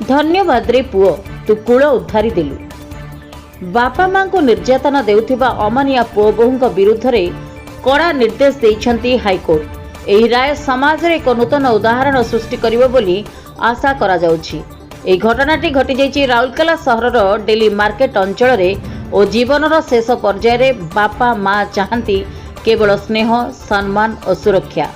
धन्यवाद रे पुओ तू कूल उद्धारी देलु। बापा मां को निर्यातना देउथिबा अमानिया पुओ बोहूंक विरुद्ध रे कड़ा निर्देश देइछंती हाईकोर्ट। एही राय समाज रे एक नूतन उदाहरण सृष्टि करिवो बोली आशा करा जाउछि। एही घटनाटी घटी जाइछि राउरकेला सहरर डेली मार्केट अंचल रे ओ जीवनर शेष पर्याय रे बापा मां चाहंती केवल स्नेह सम्मान और सुरक्षा,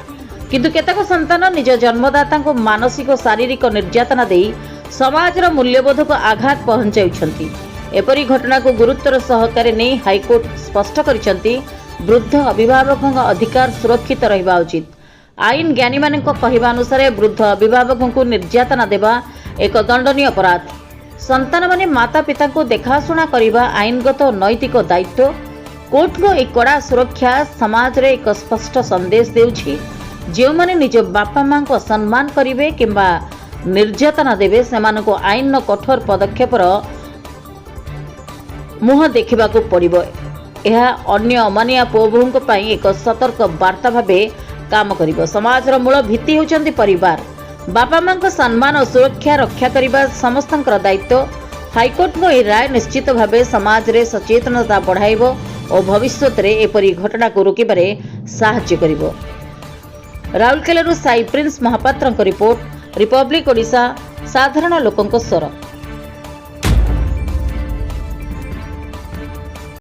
किंतु केतक संतान निज जन्मदाता को मानसिक और शारीरिक निर्यातना देई समाजर मूल्यबोध को आघात पहुंचाउछंती। एपरी घटना को गुरुत्वर सहकारे नहीं हाईकोर्ट स्पष्ट करिसंती वृद्ध अभिभावकों अधिकार सुरक्षित रहिबा उचित। आईन ज्ञानी मानक कहवा अनुसार वृद्ध अभिभावकों को निर्यातना देवा एक दंडनीय अपराध। संतान माने माता पिता को देखाशुना करने आईनगत नैतिक दायित्व। कोर्ट को एक कड़ा सुरक्षा समाज रे एक स्पष्ट संदेश देउछि जो माने निज बापा मां को सम्मान करिवे किंबा निर्यातना देवे सेमानको आईन कठोर पदक्षेपर मुह देखा पड़िबो। यह अन्य अमानिया पुओ बोहूंक पई एक सतर्क वार्ता भावे काम करिबो। समाजर मूल भित्ति होचंती परिवार। बापा मां को सम्मान और सुरक्षा रक्षा करने समस्तंकर दायित्व। हाईकोर्ट को राय निश्चित भावे समाज रे सचेतनता बढ़ाइबो और भविष्य में एपरी घटना को रोकबारे साहाय्य करिबो। Rourkela Sai Prince Mahapatra report, Republic Odisha, साधारण लोकंक स्वर।